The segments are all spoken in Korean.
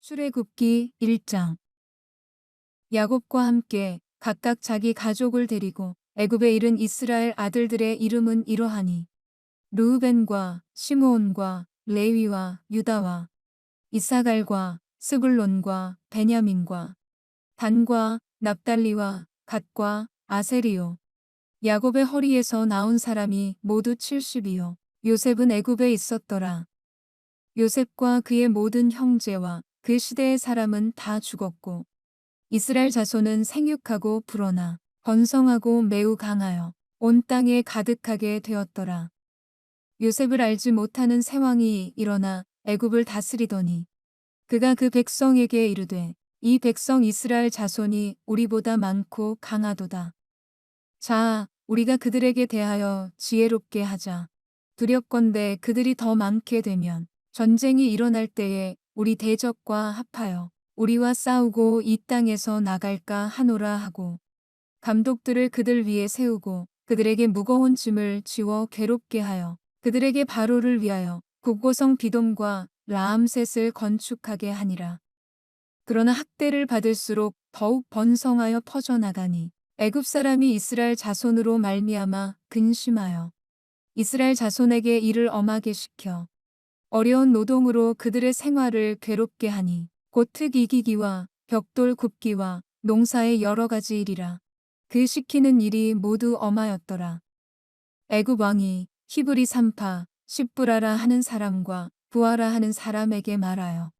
출애굽기 1장. 야곱과 함께 각각 자기 가족을 데리고 애굽에 이른 이스라엘 아들들의 이름은 이러하니 르우벤과 시므온과 레위와 유다와 이사갈과 스불론과 베냐민과 단과 납달리와 갓과 아세리요. 야곱의 허리에서 나온 사람이 모두 70이요. 요셉은 애굽에 있었더라. 요셉과 그의 모든 형제와 그 시대의 사람은 다 죽었고 이스라엘 자손은 생육하고 불어나 번성하고 매우 강하여 온 땅에 가득하게 되었더라. 요셉을 알지 못하는 세왕이 일어나 애굽을 다스리더니 그가 그 백성에게 이르되 이 백성 이스라엘 자손이 우리보다 많고 강하도다. 자, 우리가 그들에게 대하여 지혜롭게 하자. 두렵건대 그들이 더 많게 되면 전쟁이 일어날 때에 우리 대적과 합하여 우리와 싸우고 이 땅에서 나갈까 하노라 하고 감독들을 그들 위에 세우고 그들에게 무거운 짐을 지워 괴롭게 하여 그들에게 바로를 위하여 국고성 비돔과 라암셋을 건축하게 하니라. 그러나 학대를 받을수록 더욱 번성하여 퍼져나가니 애굽 사람이 이스라엘 자손으로 말미암아 근심하여 이스라엘 자손에게 일을 엄하게 시켜 어려운 노동으로 그들의 생활을 괴롭게 하니 곧 특 이기기와 벽돌 굽기와 농사의 여러 가지 일이라. 그 시키는 일이 모두 엄하였더라. 애굽 왕이 히브리 산파 십부라라 하는 사람과 부하라 하는 사람에게 말하여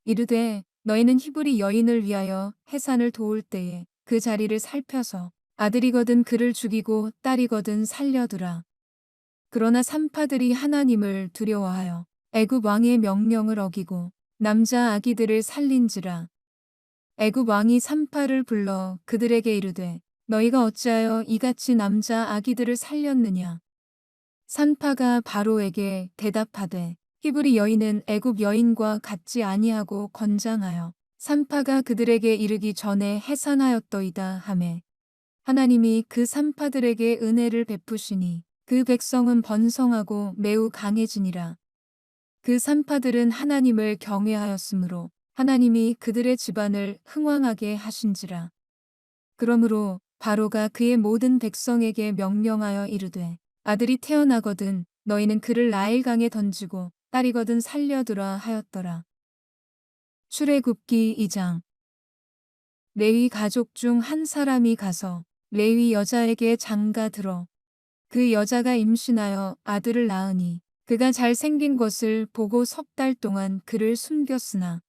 이르되 너희는 히브리 여인을 위하여 해산을 도울 때에 그 자리를 살펴서 아들이거든 그를 죽이고 딸이거든 살려두라. 그러나 산파들이 하나님을 두려워하여 애굽 왕의 명령을 어기고 남자 아기들을 살린지라. 애굽 왕이 산파를 불러 그들에게 이르되 너희가 어찌하여 이같이 남자 아기들을 살렸느냐. 산파가 바로에게 대답하되 히브리 여인은 애굽 여인과 같지 아니하고 건장하여 산파가 그들에게 이르기 전에 해산하였더이다 하매 하나님이 그 산파들에게 은혜를 베푸시니 그 백성은 번성하고 매우 강해지니라. 그 산파들은 하나님을 경외하였으므로 하나님이 그들의 집안을 흥왕하게 하신지라. 그러므로 바로가 그의 모든 백성에게 명령하여 이르되 아들이 태어나거든 너희는 그를 나일강에 던지고 딸이거든 살려두라 하였더라. 출애굽기 2장. 레위 가족 중 한 사람이 가서 레위 여자에게 장가 들어 그 여자가 임신하여 아들을 낳으니 그가 잘생긴 것을 보고 석 달 동안 그를 숨겼으나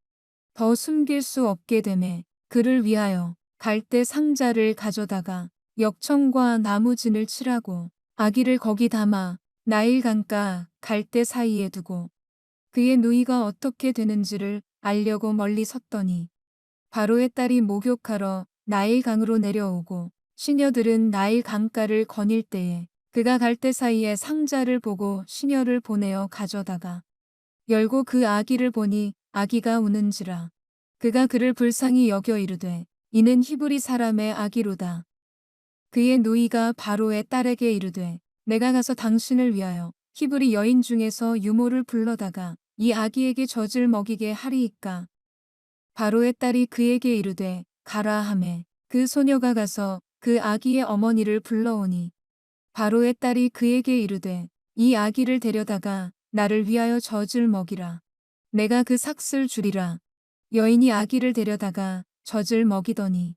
더 숨길 수 없게 되매 그를 위하여 갈대 상자를 가져다가 역청과 나무진을 칠하고 아기를 거기 담아 나일강가 갈대 사이에 두고 그의 누이가 어떻게 되는지를 알려고 멀리 섰더니 바로의 딸이 목욕하러 나일강으로 내려오고 시녀들은 나일 강가를 거닐 때에 그가 갈대 사이에 상자를 보고 시녀를 보내어 가져다가 열고 그 아기를 보니 아기가 우는지라. 그가 그를 불쌍히 여겨 이르되 이는 히브리 사람의 아기로다. 그의 누이가 바로의 딸에게 이르되 내가 가서 당신을 위하여 히브리 여인 중에서 유모를 불러다가 이 아기에게 젖을 먹이게 하리이까. 바로의 딸이 그에게 이르되 가라 하매 그 소녀가 가서 그 아기의 어머니를 불러오니 바로의 딸이 그에게 이르되 이 아기를 데려다가 나를 위하여 젖을 먹이라. 내가 그 삭슬 주리라. 여인이 아기를 데려다가 젖을 먹이더니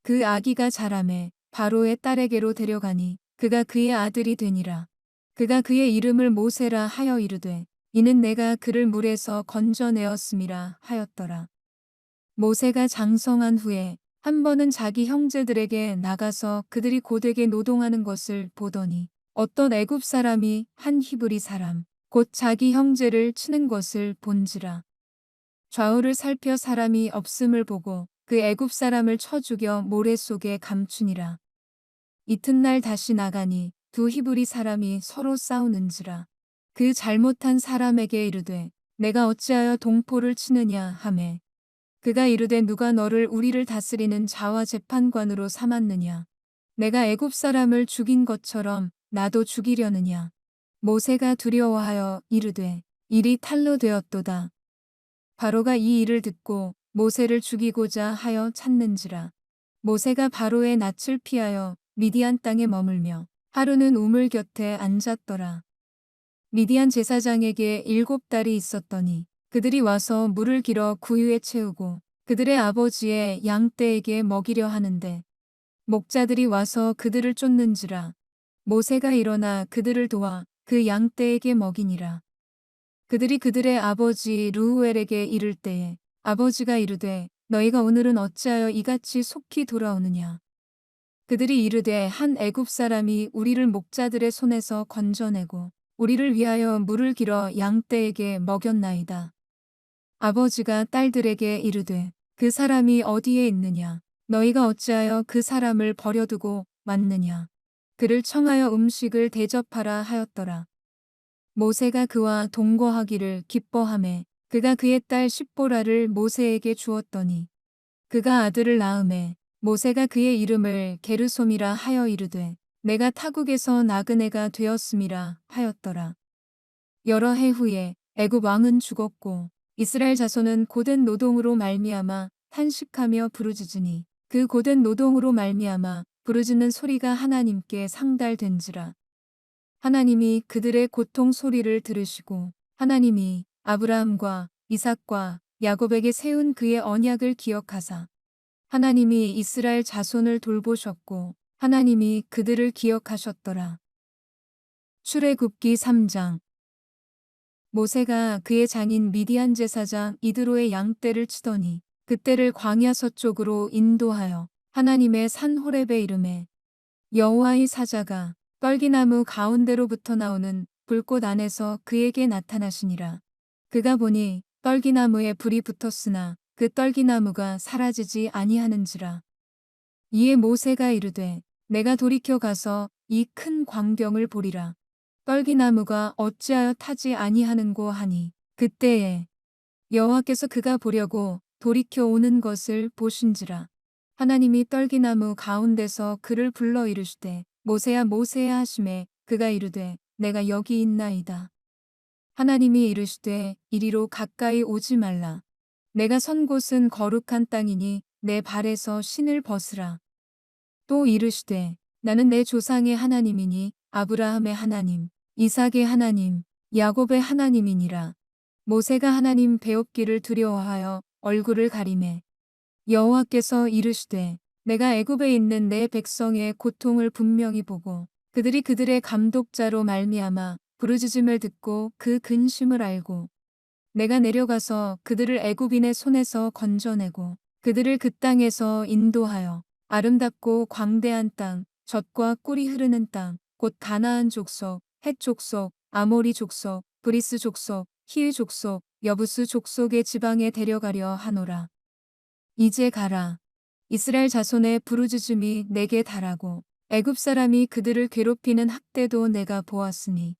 그 아기가 자라매 바로의 딸에게로 데려가니 그가 그의 아들이 되니라. 그가 그의 이름을 모세라 하여 이르되 이는 내가 그를 물에서 건져내었음이라 하였더라. 모세가 장성한 후에 한 번은 자기 형제들에게 나가서 그들이 고되게 노동하는 것을 보더니 어떤 애굽 사람이 한 히브리 사람 곧 자기 형제를 치는 것을 본지라. 좌우를 살펴 사람이 없음을 보고 그 애굽 사람을 쳐 죽여 모래 속에 감추니라. 이튿날 다시 나가니 두 히브리 사람이 서로 싸우는지라. 그 잘못한 사람에게 이르되 내가 어찌하여 동포를 치느냐 하매 그가 이르되 누가 너를 우리를 다스리는 자와 재판관으로 삼았느냐. 내가 애굽 사람을 죽인 것처럼 나도 죽이려느냐. 모세가 두려워하여 이르되 일이 탈로 되었도다. 바로가 이 일을 듣고 모세를 죽이고자 하여 찾는지라. 모세가 바로의 낯을 피하여 미디안 땅에 머물며 하루는 우물 곁에 앉았더라. 미디안 제사장에게 7달이 있었더니 그들이 와서 물을 길어 구유에 채우고 그들의 아버지의 양떼에게 먹이려 하는데 목자들이 와서 그들을 쫓는지라. 모세가 일어나 그들을 도와 그 양떼에게 먹이니라. 그들이 그들의 아버지 르우엘에게 이를 때에 아버지가 이르되 너희가 오늘은 어찌하여 이같이 속히 돌아오느냐. 그들이 이르되 한 애굽 사람이 우리를 목자들의 손에서 건져내고 우리를 위하여 물을 길어 양떼에게 먹였나이다. 아버지가 딸들에게 이르되 그 사람이 어디에 있느냐. 너희가 어찌하여 그 사람을 버려두고 왔느냐. 그를 청하여 음식을 대접하라 하였더라. 모세가 그와 동거하기를 기뻐하매 그가 그의 딸 십보라를 모세에게 주었더니 그가 아들을 낳음에 모세가 그의 이름을 게르솜이라 하여 이르되 내가 타국에서 나그네가 되었음이라 하였더라. 여러 해 후에 애굽 왕은 죽었고 이스라엘 자손은 고된 노동으로 말미암아 탄식하며 부르짖으니 그 고된 노동으로 말미암아 부르짖는 소리가 하나님께 상달된지라. 하나님이 그들의 고통 소리를 들으시고 하나님이 아브라함과 이삭과 야곱에게 세운 그의 언약을 기억하사 하나님이 이스라엘 자손을 돌보셨고 하나님이 그들을 기억하셨더라. 출애굽기 3장. 모세가 그의 장인 미디안 제사장 이드로의 양떼를 치더니 그떼를 광야 서쪽으로 인도하여 하나님의 산 호렙에 이르매 여호와의 사자가 떨기나무 가운데로부터 나오는 불꽃 안에서 그에게 나타나시니라. 그가 보니 떨기나무에 불이 붙었으나 그 떨기나무가 사라지지 아니하는지라. 이에 모세가 이르되 내가 돌이켜 가서 이 큰 광경을 보리라. 떨기나무가 어찌하여 타지 아니하는고 하니 그때에 여호와께서 그가 보려고 돌이켜 오는 것을 보신지라. 하나님이 떨기나무 가운데서 그를 불러 이르시되 모세야 모세야 하시매 그가 이르되 내가 여기 있나이다. 하나님이 이르시되 이리로 가까이 오지 말라. 내가 선 곳은 거룩한 땅이니 내 발에서 신을 벗으라. 또 이르시되 나는 내 조상의 하나님이니 아브라함의 하나님, 이삭의 하나님, 야곱의 하나님이니라. 모세가 하나님 배웁기를 두려워하여 얼굴을 가리매 여호와께서 이르시되 내가 애굽에 있는 내 백성의 고통을 분명히 보고 그들이 그들의 감독자로 말미암아 부르짖음을 듣고 그 근심을 알고 내가 내려가서 그들을 애굽인의 손에서 건져내고 그들을 그 땅에서 인도하여 아름답고 광대한 땅, 젖과 꿀이 흐르는 땅, 곧 가나안 족속, 헷 족속, 아모리 족속, 브리스 족속, 히위 족속, 여부스 족속의 지방에 데려가려 하노라. 이제 가라. 이스라엘 자손의 부르짖음이 내게 달하고 애굽 사람이 그들을 괴롭히는 학대도 내가 보았으니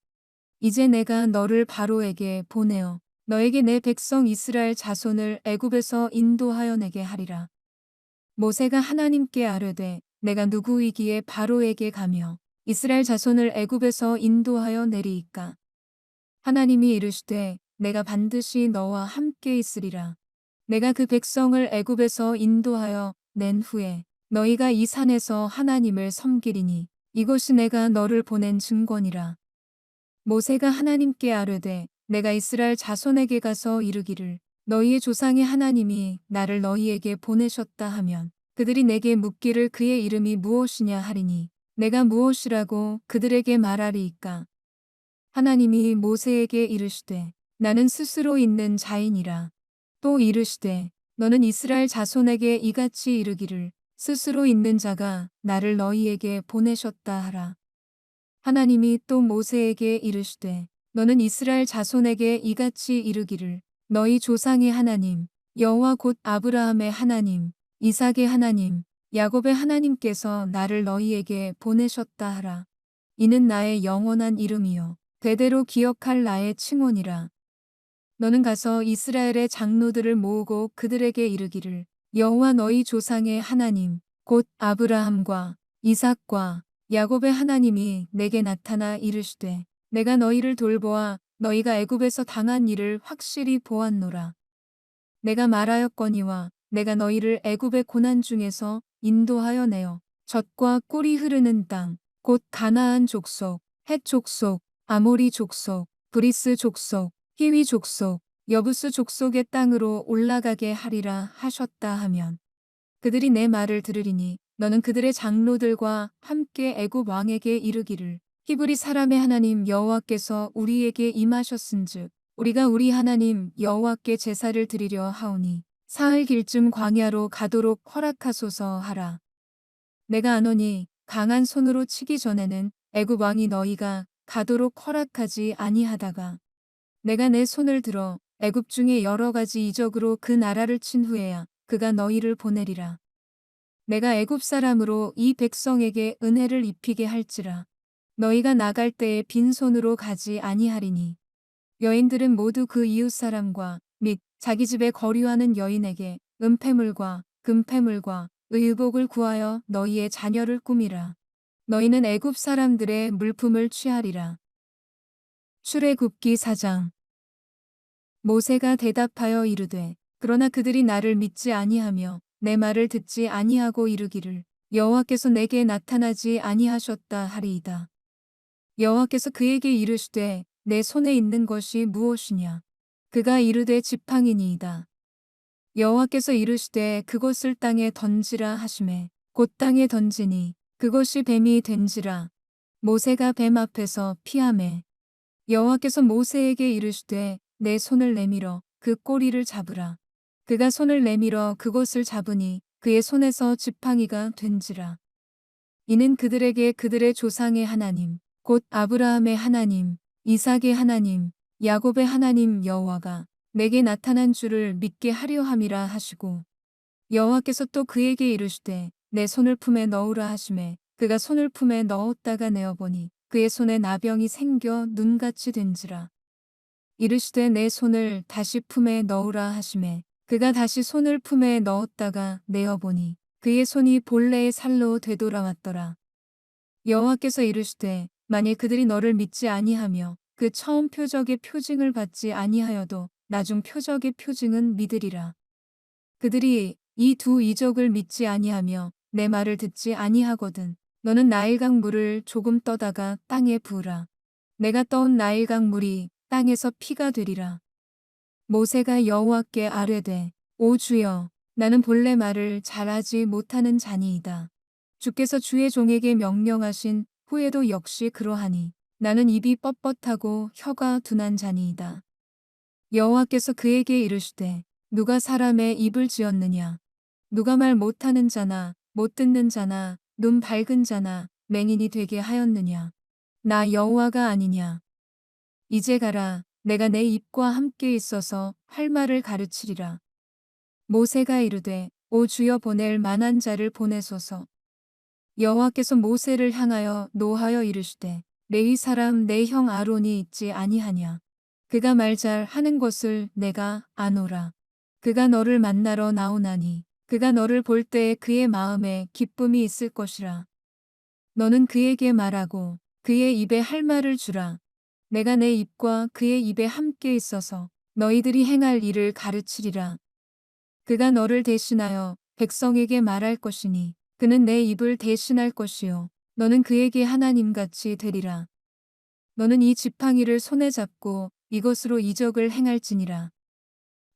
이제 내가 너를 바로에게 보내어 너에게 내 백성 이스라엘 자손을 애굽에서 인도하여 내게 하리라. 모세가 하나님께 아뢰되 내가 누구이기에 바로에게 가며 이스라엘 자손을 애굽에서 인도하여 내리이까. 하나님이 이르시되 내가 반드시 너와 함께 있으리라. 내가 그 백성을 애굽에서 인도하여 낸 후에 너희가 이 산에서 하나님을 섬기리니 이것이 내가 너를 보낸 증거니라. 모세가 하나님께 아뢰되 내가 이스라엘 자손에게 가서 이르기를 너희의 조상의 하나님이 나를 너희에게 보내셨다 하면 그들이 내게 묻기를 그의 이름이 무엇이냐 하리니 내가 무엇이라고 그들에게 말하리이까. 하나님이 모세에게 이르시되 나는 스스로 있는 자이니라. 또 이르시되 너는 이스라엘 자손에게 이같이 이르기를 스스로 있는 자가 나를 너희에게 보내셨다 하라. 하나님이 또 모세에게 이르시되 너는 이스라엘 자손에게 이같이 이르기를 너희 조상의 하나님 여호와 곧 아브라함의 하나님 이삭의 하나님 야곱의 하나님께서 나를 너희에게 보내셨다 하라. 이는 나의 영원한 이름이요 대대로 기억할 나의 칭호니라. 너는 가서 이스라엘의 장로들을 모으고 그들에게 이르기를 여호와 너희 조상의 하나님 곧 아브라함과 이삭과 야곱의 하나님이 내게 나타나 이르시되 내가 너희를 돌보아 너희가 애굽에서 당한 일을 확실히 보았노라. 내가 말하였거니와 내가 너희를 애굽의 고난 중에서 인도하여 내어 젖과 꿀이 흐르는 땅 곧 가나안 족속, 헷 족속, 아모리 족속, 브리스 족속, 히위 족속, 여부스 족속의 땅으로 올라가게 하리라 하셨다 하면 그들이 내 말을 들으리니 너는 그들의 장로들과 함께 애굽 왕에게 이르기를 히브리 사람의 하나님 여호와께서 우리에게 임하셨은즉 우리가 우리 하나님 여호와께 제사를 드리려 하오니 사흘 길쯤 광야로 가도록 허락하소서 하라. 내가 아노니 강한 손으로 치기 전에는 애굽 왕이 너희가 가도록 허락하지 아니하다가 내가 내 손을 들어 애굽 중에 여러 가지 이적으로 그 나라를 친 후에야 그가 너희를 보내리라. 내가 애굽 사람으로 이 백성에게 은혜를 입히게 할지라. 너희가 나갈 때에 빈손으로 가지 아니하리니 여인들은 모두 그 이웃 사람과 및 자기 집에 거류하는 여인에게 은폐물과 금폐물과 의복을 구하여 너희의 자녀를 꾸미라. 너희는 애굽 사람들의 물품을 취하리라. 출애굽기 4장. 모세가 대답하여 이르되 그러나 그들이 나를 믿지 아니하며 내 말을 듣지 아니하고 이르기를 여호와께서 내게 나타나지 아니하셨다 하리이다. 여호와께서 그에게 이르시되 내 손에 있는 것이 무엇이냐. 그가 이르되 지팡이니이다. 여호와께서 이르시되 그것을 땅에 던지라 하시매 곧 땅에 던지니 그것이 뱀이 된지라. 모세가 뱀 앞에서 피하매 여호와께서 모세에게 이르시되 내 손을 내밀어 그 꼬리를 잡으라. 그가 손을 내밀어 그것을 잡으니 그의 손에서 지팡이가 된지라. 이는 그들에게 그들의 조상의 하나님 곧 아브라함의 하나님, 이삭의 하나님, 야곱의 하나님 여호와가 내게 나타난 줄을 믿게 하려 함이라 하시고 여호와께서 또 그에게 이르시되 내 손을 품에 넣으라 하시매 그가 손을 품에 넣었다가 내어보니 그의 손에 나병이 생겨 눈같이 된지라. 이르시되 내 손을 다시 품에 넣으라 하시매 그가 다시 손을 품에 넣었다가 내어보니 그의 손이 본래의 살로 되돌아왔더라. 여호와께서 이르시되 만일 그들이 너를 믿지 아니하며 그 처음 표적의 표징을 받지 아니하여도 나중 표적의 표징은 믿으리라. 그들이 이 두 이적을 믿지 아니하며 내 말을 듣지 아니하거든 너는 나일강 물을 조금 떠다가 땅에 부으라. 내가 떠온 나일강 물이 땅에서 피가 되리라. 모세가 여호와께 아뢰되 오 주여 나는 본래 말을 잘하지 못하는 자니이다. 주께서 주의 종에게 명령하신 후에도 역시 그러하니 나는 입이 뻣뻣하고 혀가 둔한 자니이다. 여호와께서 그에게 이르시되 누가 사람의 입을 지었느냐. 누가 말 못하는 자나 못 듣는 자나 눈 밝은 자나 맹인이 되게 하였느냐. 나 여호와가 아니냐. 이제 가라. 내가 내 입과 함께 있어서 할 말을 가르치리라. 모세가 이르되 오 주여 보낼 만한 자를 보내소서. 여호와께서 모세를 향하여 노하여 이르시되 레위 사람 내 형 아론이 있지 아니하냐. 그가 말 잘 하는 것을 내가 아노라. 그가 너를 만나러 나오나니 그가 너를 볼 때에 그의 마음에 기쁨이 있을 것이라. 너는 그에게 말하고 그의 입에 할 말을 주라. 내가 내 입과 그의 입에 함께 있어서 너희들이 행할 일을 가르치리라. 그가 너를 대신하여 백성에게 말할 것이니 그는 내 입을 대신할 것이요 너는 그에게 하나님같이 되리라. 너는 이 지팡이를 손에 잡고 이것으로 이적을 행할지니라.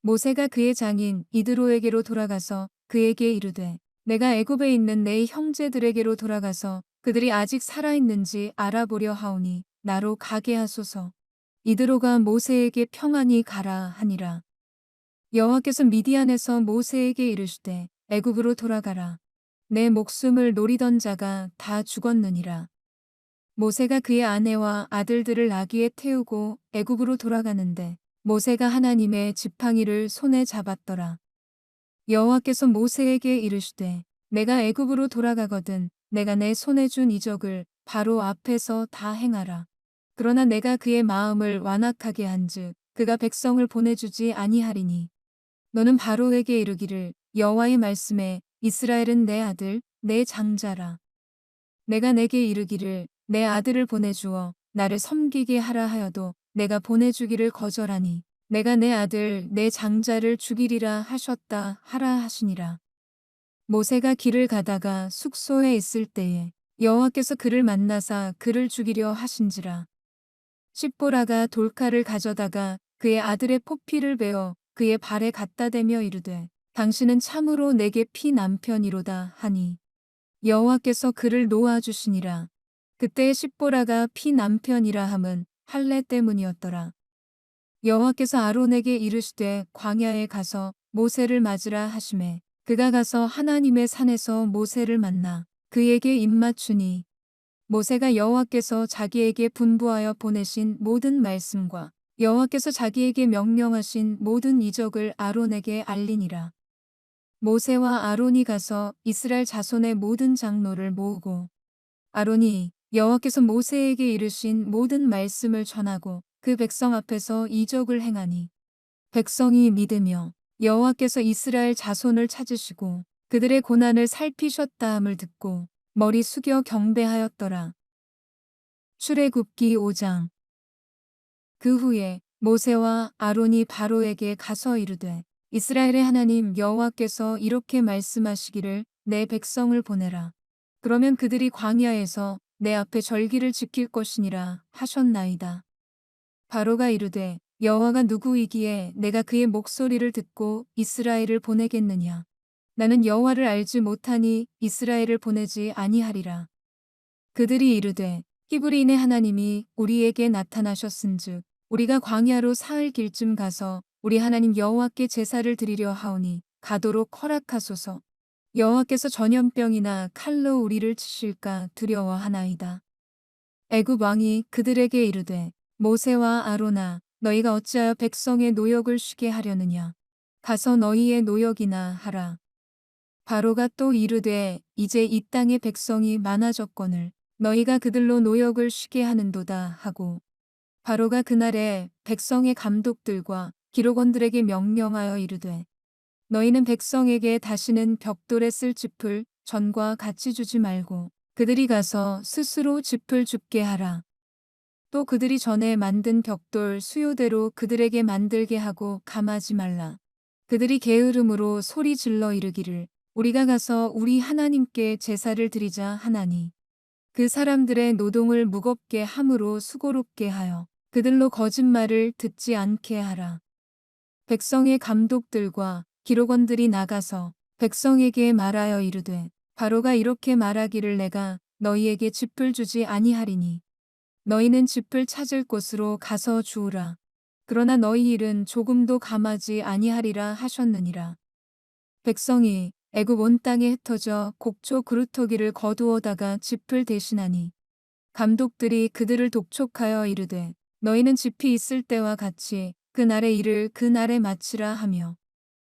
모세가 그의 장인 이드로에게로 돌아가서 그에게 이르되 내가 애굽에 있는 내 형제들에게로 돌아가서 그들이 아직 살아있는지 알아보려 하오니 나로 가게 하소서. 이드로가 모세에게 평안히 가라 하니라. 여호와께서 미디안에서 모세에게 이르시되 애굽으로 돌아가라. 내 목숨을 노리던 자가 다 죽었느니라. 모세가 그의 아내와 아들들을 나귀에 태우고 애굽으로 돌아가는데 모세가 하나님의 지팡이를 손에 잡았더라. 여호와께서 모세에게 이르시되 내가 애굽으로 돌아가거든 내가 내 손에 준 이적을 바로 앞에서 다 행하라. 그러나 내가 그의 마음을 완악하게 한즉 그가 백성을 보내주지 아니하리니 너는 바로에게 이르기를 여호와의 말씀에 이스라엘은 내 아들 내 장자라. 내가 내게 이르기를 내 아들을 보내주어 나를 섬기게 하라 하여도 내가 보내주기를 거절하니 내가 내 아들 내 장자를 죽이리라 하셨다 하라 하시니라. 모세가 길을 가다가 숙소에 있을 때에 여호와께서 그를 만나사 그를 죽이려 하신지라. 십보라가 돌칼을 가져다가 그의 아들의 포피를 베어 그의 발에 갖다 대며 이르되 당신은 참으로 내게 피 남편이로다 하니 여호와께서 그를 놓아주시니라. 그때의 십보라가 피 남편이라 함은 할례 때문이었더라. 여호와께서 아론에게 이르시되 광야에 가서 모세를 맞으라 하시매 그가 가서 하나님의 산에서 모세를 만나 그에게 입맞추니 모세가 여호와께서 자기에게 분부하여 보내신 모든 말씀과 여호와께서 자기에게 명령하신 모든 이적을 아론에게 알리니라. 모세와 아론이 가서 이스라엘 자손의 모든 장로를 모으고 아론이 여호와께서 모세에게 이르신 모든 말씀을 전하고 그 백성 앞에서 이적을 행하니 백성이 믿으며 여호와께서 이스라엘 자손을 찾으시고 그들의 고난을 살피셨다 함을 듣고 머리 숙여 경배하였더라. 출애굽기 5장. 그 후에 모세와 아론이 바로에게 가서 이르되 이스라엘의 하나님 여호와께서 이렇게 말씀하시기를 내 백성을 보내라. 그러면 그들이 광야에서 내 앞에 절기를 지킬 것이니라 하셨나이다. 바로가 이르되 여호와가 누구이기에 내가 그의 목소리를 듣고 이스라엘을 보내겠느냐. 나는 여호와를 알지 못하니 이스라엘을 보내지 아니하리라. 그들이 이르되 히브리인의 하나님이 우리에게 나타나셨은즉 우리가 광야로 사흘 길쯤 가서 우리 하나님 여호와께 제사를 드리려 하오니 가도록 허락하소서. 여호와께서 전염병이나 칼로 우리를 치실까 두려워하나이다. 애굽 왕이 그들에게 이르되 모세와 아론아 너희가 어찌하여 백성의 노역을 쉬게 하려느냐. 가서 너희의 노역이나 하라. 바로가 또 이르되 이제 이 땅의 백성이 많아졌거늘 너희가 그들로 노역을 쉬게 하는도다 하고 바로가 그날에 백성의 감독들과 기록원들에게 명령하여 이르되 너희는 백성에게 다시는 벽돌에 쓸 짚을 전과 같이 주지 말고 그들이 가서 스스로 짚을 줍게 하라. 또 그들이 전에 만든 벽돌 수요대로 그들에게 만들게 하고 감하지 말라. 그들이 게으름으로 소리 질러 이르기를 우리가 가서 우리 하나님께 제사를 드리자 하나니 그 사람들의 노동을 무겁게 함으로 수고롭게 하여 그들로 거짓말을 듣지 않게 하라. 백성의 감독들과 기록원들이 나가서 백성에게 말하여 이르되 바로가 이렇게 말하기를 내가 너희에게 짚을 주지 아니하리니 너희는 짚을 찾을 곳으로 가서 주우라. 그러나 너희 일은 조금도 감하지 아니하리라 하셨느니라. 백성이 애굽 온 땅에 흩어져 곡조 그루터기를 거두어다가 짚을 대신하니 감독들이 그들을 독촉하여 이르되 너희는 짚이 있을 때와 같이 그날의 일을 그날에 마치라 하며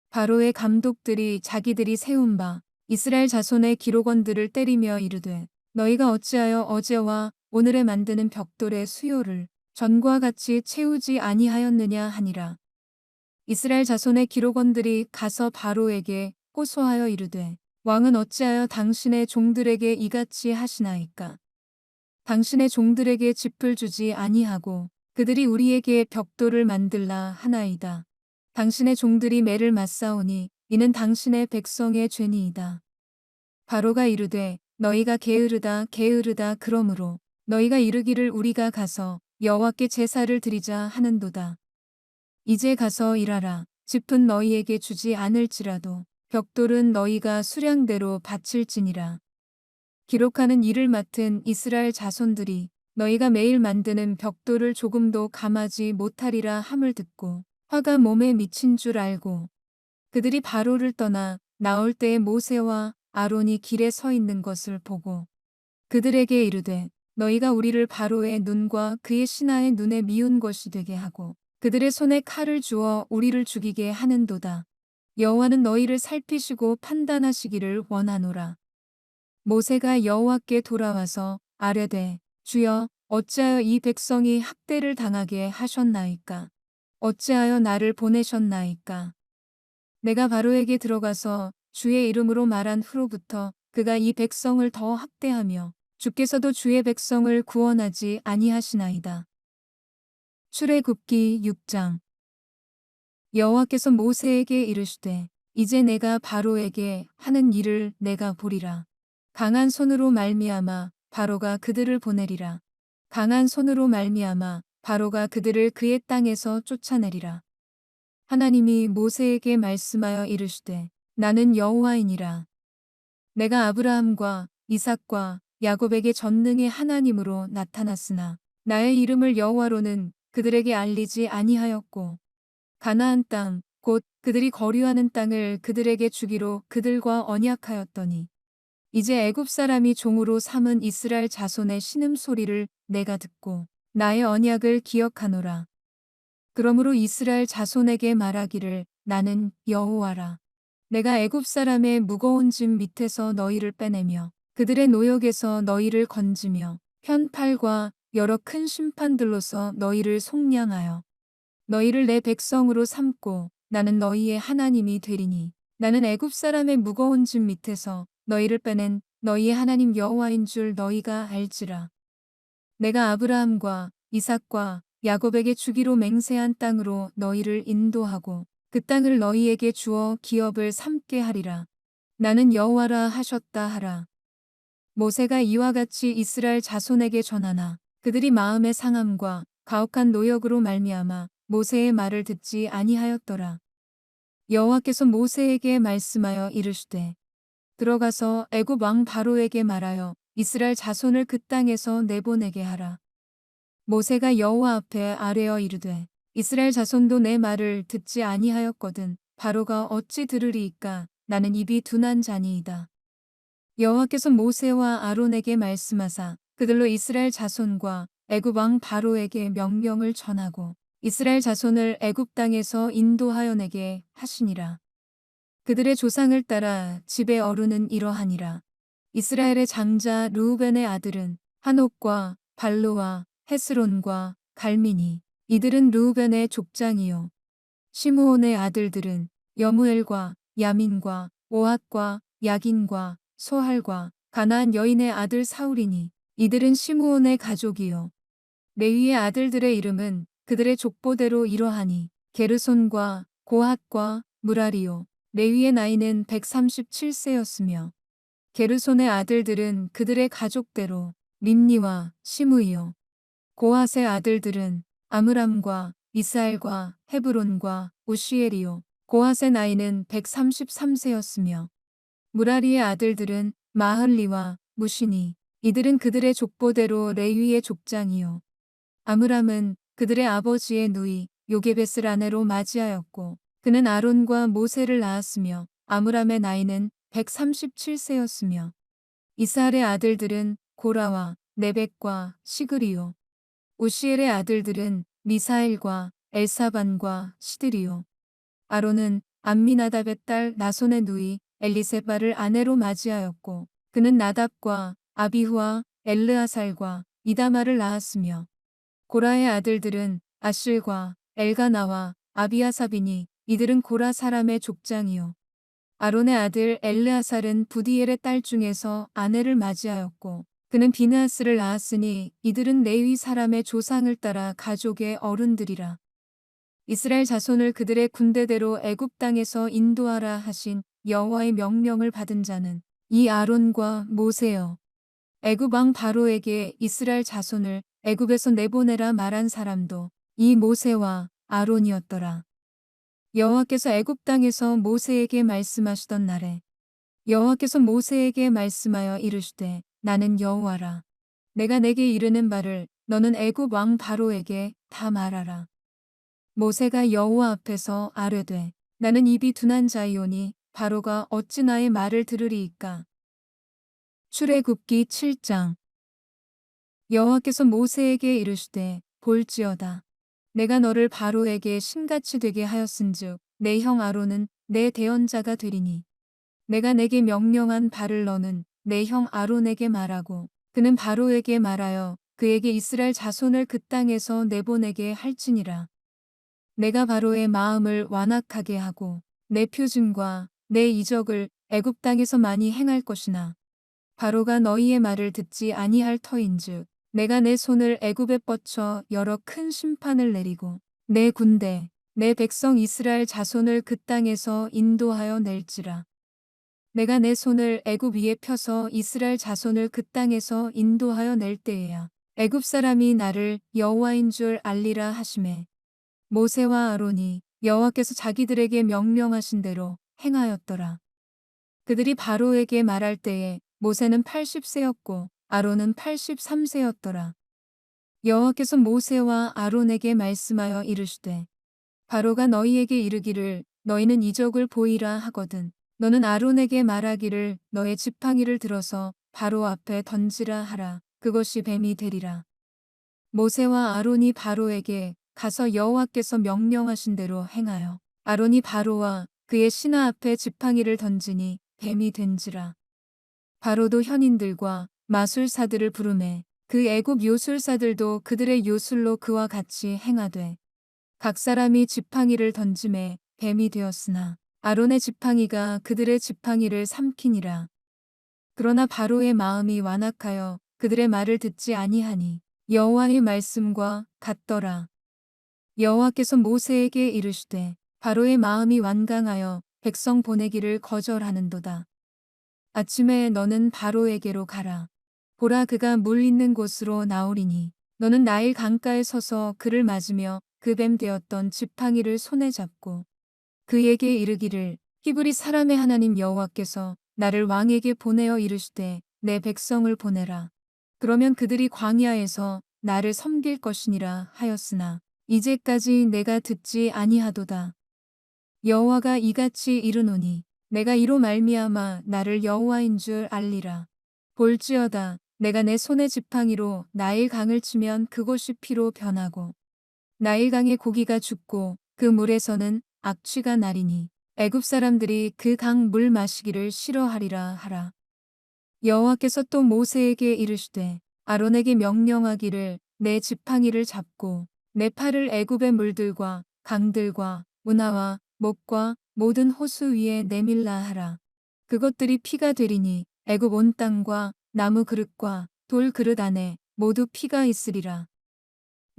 바로의 감독들이 자기들이 세운 바 이스라엘 자손의 기록원들을 때리며 이르되 너희가 어찌하여 어제와 오늘에 만드는 벽돌의 수요를 전과 같이 채우지 아니하였느냐 하니라. 이스라엘 자손의 기록원들이 가서 바로에게 호소하여 이르되 왕은 어찌하여 당신의 종들에게 이같이 하시나이까. 당신의 종들에게 짚을 주지 아니하고 그들이 우리에게 벽돌을 만들라 하나이다. 당신의 종들이 매를 맞사오니 이는 당신의 백성의 죄니이다. 바로가 이르되 너희가 게으르다 게으르다 그러므로 너희가 이르기를 우리가 가서 여호와께 제사를 드리자 하는도다. 이제 가서 일하라. 짚은 너희에게 주지 않을지라도 벽돌은 너희가 수량대로 바칠지니라. 기록하는 일을 맡은 이스라엘 자손들이 너희가 매일 만드는 벽돌을 조금도 감하지 못하리라 함을 듣고 화가 몸에 미친 줄 알고 그들이 바로를 떠나 나올 때에 모세와 아론이 길에 서 있는 것을 보고 그들에게 이르되 너희가 우리를 바로의 눈과 그의 신하의 눈에 미운 것이 되게 하고 그들의 손에 칼을 주어 우리를 죽이게 하는도다. 여호와는 너희를 살피시고 판단하시기를 원하노라. 모세가 여호와께 돌아와서 아뢰되 주여 어찌하여 이 백성이 학대를 당하게 하셨나이까. 어찌하여 나를 보내셨나이까. 내가 바로에게 들어가서 주의 이름으로 말한 후로부터 그가 이 백성을 더 학대하며 주께서도 주의 백성을 구원하지 아니하시나이다. 출애굽기 6장. 여호와께서 모세에게 이르시되 이제 내가 바로에게 하는 일을 내가 보리라. 강한 손으로 말미암아 바로가 그들을 보내리라. 강한 손으로 말미암아 바로가 그들을 그의 땅에서 쫓아내리라. 하나님이 모세에게 말씀하여 이르시되 나는 여호와이니라. 내가 아브라함과 이삭과 야곱에게 전능의 하나님으로 나타났으나 나의 이름을 여호와로는 그들에게 알리지 아니하였고 가나안 땅 곧 그들이 거류하는 땅을 그들에게 주기로 그들과 언약하였더니 이제 애굽 사람이 종으로 삼은 이스라엘 자손의 신음소리를 내가 듣고 나의 언약을 기억하노라. 그러므로 이스라엘 자손에게 말하기를 나는 여호와라. 내가 애굽 사람의 무거운 짐 밑에서 너희를 빼내며 그들의 노역에서 너희를 건지며 편팔과 여러 큰 심판들로서 너희를 속량하여 너희를 내 백성으로 삼고 나는 너희의 하나님이 되리니 나는 애굽 사람의 무거운 짐 밑에서 너희를 빼낸 너희의 하나님 여호와인 줄 너희가 알지라. 내가 아브라함과 이삭과 야곱에게 주기로 맹세한 땅으로 너희를 인도하고 그 땅을 너희에게 주어 기업을 삼게 하리라. 나는 여호와라 하셨다 하라. 모세가 이와 같이 이스라엘 자손에게 전하나 그들이 마음의 상함과 가혹한 노역으로 말미암아 모세의 말을 듣지 아니하였더라. 여호와께서 모세에게 말씀하여 이르시되 들어가서 애굽 왕 바로에게 말하여 이스라엘 자손을 그 땅에서 내보내게 하라. 모세가 여호와 앞에 아뢰어 이르되 이스라엘 자손도 내 말을 듣지 아니하였거든 바로가 어찌 들으리이까 나는 입이 둔한 자니이다. 여호와께서 모세와 아론에게 말씀하사 그들로 이스라엘 자손과 애굽 왕 바로에게 명령을 전하고 이스라엘 자손을 애굽 땅에서 인도하여 내게 하시니라. 그들의 조상을 따라 집의 어른은 이러하니라. 이스라엘의 장자 르우벤의 아들은 한옥과 발로와 헤스론과 갈미니 이들은 르우벤의 족장이요. 시므온의 아들들은 여무엘과 야민과 오핫과 야긴과 소할과 가나안 여인의 아들 사울이니 이들은 시므온의 가족이요. 레위의 아들들의 이름은 그들의 족보대로 이러하니 게르손과 고핫과 무라리요. 레위의 나이는 137세였으며 게르손의 아들들은 그들의 가족대로 림니와 시므이요. 고핫의 아들들은 아므람과 이스알과 헤브론과 우시엘이요. 고핫의 나이는 133세였으며 무라리의 아들들은 마흘리와 무시니 이들은 그들의 족보대로 레위의 족장이요. 아므람은 그들의 아버지의 누이 요게벳을 아내로 맞이하였고 그는 아론과 모세를 낳았으며 아므람의 나이는 137세였으며 이스할의 아들들은 고라와 네벡과 시그리요. 우시엘의 아들들은 미사엘과 엘사반과 시드리요. 아론은 암미나답의 딸 나손의 누이 엘리세바를 아내로 맞이하였고 그는 나답과 아비후와 엘르아살과 이다마를 낳았으며 고라의 아들들은 아실과 엘가나와 아비아삽이니 이들은 고라 사람의 족장이요. 아론의 아들 엘르아살은 부디엘의 딸 중에서 아내를 맞이하였고 그는 비느하스를 낳았으니 이들은 레위 사람의 조상을 따라 가족의 어른들이라. 이스라엘 자손을 그들의 군대대로 애굽 땅에서 인도하라 하신 여호와의 명령을 받은 자는 이 아론과 모세여. 애굽 왕 바로에게 이스라엘 자손을 애굽에서 내보내라 말한 사람도 이 모세와 아론이었더라. 여호와께서 애굽 땅에서 모세에게 말씀하시던 날에 여호와께서 모세에게 말씀하여 이르시되 나는 여호와라. 내가 내게 이르는 바를 너는 애굽 왕 바로에게 다 말하라. 모세가 여호와 앞에서 아뢰되 나는 입이 둔한 자이오니 바로가 어찌 나의 말을 들으리이까. 출애굽기 7장. 여호와께서 모세에게 이르시되 볼지어다 내가 너를 바로에게 신같이 되게 하였은즉 내 형 아론은 내 대언자가 되리니 내가 내게 명령한 바를 너는 내 형 아론에게 말하고 그는 바로에게 말하여 그에게 이스라엘 자손을 그 땅에서 내보내게 할지니라. 내가 바로의 마음을 완악하게 하고 내 표징과 내 이적을 애굽 땅에서 많이 행할 것이나 바로가 너희의 말을 듣지 아니할 터인즉 내가 내 손을 애굽에 뻗쳐 여러 큰 심판을 내리고 내 군대 내 백성 이스라엘 자손을 그 땅에서 인도하여 낼지라. 내가 내 손을 애굽 위에 펴서 이스라엘 자손을 그 땅에서 인도하여 낼 때에야 애굽 사람이 나를 여호와인 줄 알리라 하시매 모세와 아론이 여호와께서 자기들에게 명령하신 대로 행하였더라. 그들이 바로에게 말할 때에 모세는 80세였고 아론은 83세였더라. 여호와께서 모세와 아론에게 말씀하여 이르시되 바로가 너희에게 이르기를 너희는 이적을 보이라 하거든 너는 아론에게 말하기를 너의 지팡이를 들어서 바로 앞에 던지라 하라. 그것이 뱀이 되리라. 모세와 아론이 바로에게 가서 여호와께서 명령하신 대로 행하여 아론이 바로와 그의 신하 앞에 지팡이를 던지니 뱀이 된지라. 바로도 현인들과 마술사들을 부르매 그 애굽 요술사들도 그들의 요술로 그와 같이 행하되 각 사람이 지팡이를 던짐에 뱀이 되었으나 아론의 지팡이가 그들의 지팡이를 삼키니라. 그러나 바로의 마음이 완악하여 그들의 말을 듣지 아니하니 여호와의 말씀과 같더라. 여호와께서 모세에게 이르시되 바로의 마음이 완강하여 백성 보내기를 거절하는도다. 아침에 너는 바로에게로 가라. 보라 그가 물 있는 곳으로 나오리니 너는 나일 강가에 서서 그를 맞으며 그 뱀 되었던 지팡이를 손에 잡고 그에게 이르기를 히브리 사람의 하나님 여호와께서 나를 왕에게 보내어 이르시되 내 백성을 보내라. 그러면 그들이 광야에서 나를 섬길 것이니라 하였으나 이제까지 내가 듣지 아니하도다. 여호와가 이같이 이르노니 내가 이로 말미암아 나를 여호와인 줄 알리라. 볼지어다 내가 내 손의 지팡이로 나일 강을 치면 그곳이 피로 변하고 나일 강의 고기가 죽고 그 물에서는 악취가 나리니 애굽 사람들이 그 강 물 마시기를 싫어하리라 하라. 여호와께서 또 모세에게 이르시되 아론에게 명령하기를 내 지팡이를 잡고 내 팔을 애굽의 물들과 강들과 운하와 목과 모든 호수 위에 내밀라 하라. 그것들이 피가 되리니 애굽 온 땅과 나무 그릇과 돌 그릇 안에 모두 피가 있으리라.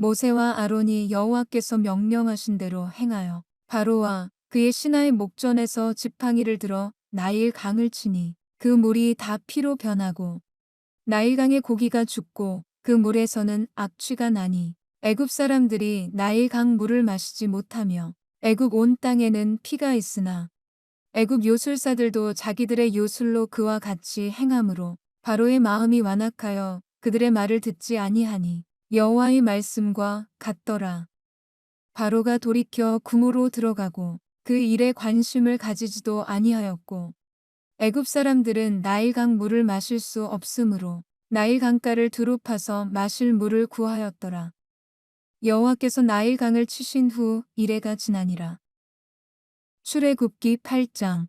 모세와 아론이 여호와께서 명령하신 대로 행하여 바로와 그의 신하의 목전에서 지팡이를 들어 나일 강을 치니 그 물이 다 피로 변하고 나일 강의 고기가 죽고 그 물에서는 악취가 나니 애굽 사람들이 나일 강 물을 마시지 못하며 애굽 온 땅에는 피가 있으나 애굽 요술사들도 자기들의 요술로 그와 같이 행함으로 바로의 마음이 완악하여 그들의 말을 듣지 아니하니 여호와의 말씀과 같더라. 바로가 돌이켜 궁으로 들어가고 그 일에 관심을 가지지도 아니하였고 애굽 사람들은 나일강 물을 마실 수 없으므로 나일 강가를 두루 파서 마실 물을 구하였더라. 여호와께서 나일강을 치신 후 이레가 지나니라. 출애굽기 8장.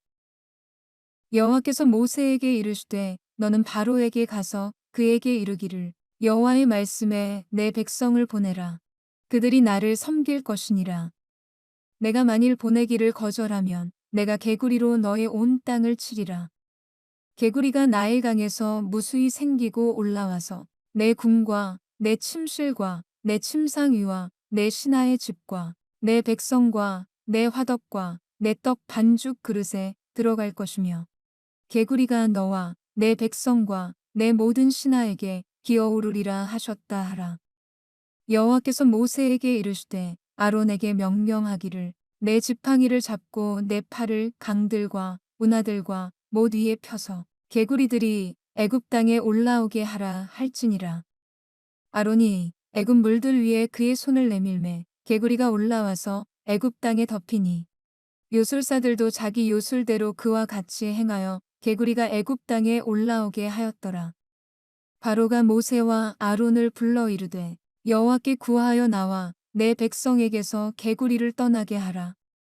여호와께서 모세에게 이르시되 너는 바로에게 가서 그에게 이르기를 여호와의 말씀에 내 백성을 보내라. 그들이 나를 섬길 것이니라. 내가 만일 보내기를 거절하면 내가 개구리로 너의 온 땅을 치리라. 개구리가 나일강에서 무수히 생기고 올라와서 내 궁과 내 침실과 내 침상 위와 내 신하의 집과 내 백성과 내 화덕과 내 떡 반죽 그릇에 들어갈 것이며 개구리가 너와 내 백성과 내 모든 신하에게 기어오르리라 하셨다 하라. 여호와께서 모세에게 이르시되 아론에게 명령하기를 내 지팡이를 잡고 내 팔을 강들과 운하들과 못 위에 펴서 개구리들이 애굽 땅에 올라오게 하라 할지니라. 아론이 애굽 물들 위에 그의 손을 내밀매 개구리가 올라와서 애굽 땅에 덮이니 요술사들도 자기 요술대로 그와 같이 행하여 개구리가 애굽 땅에 올라오게 하였더라. 바로가 모세와 아론을 불러 이르되 여호와께 구하여 나와 내 백성에게서 개구리를 떠나게 하라.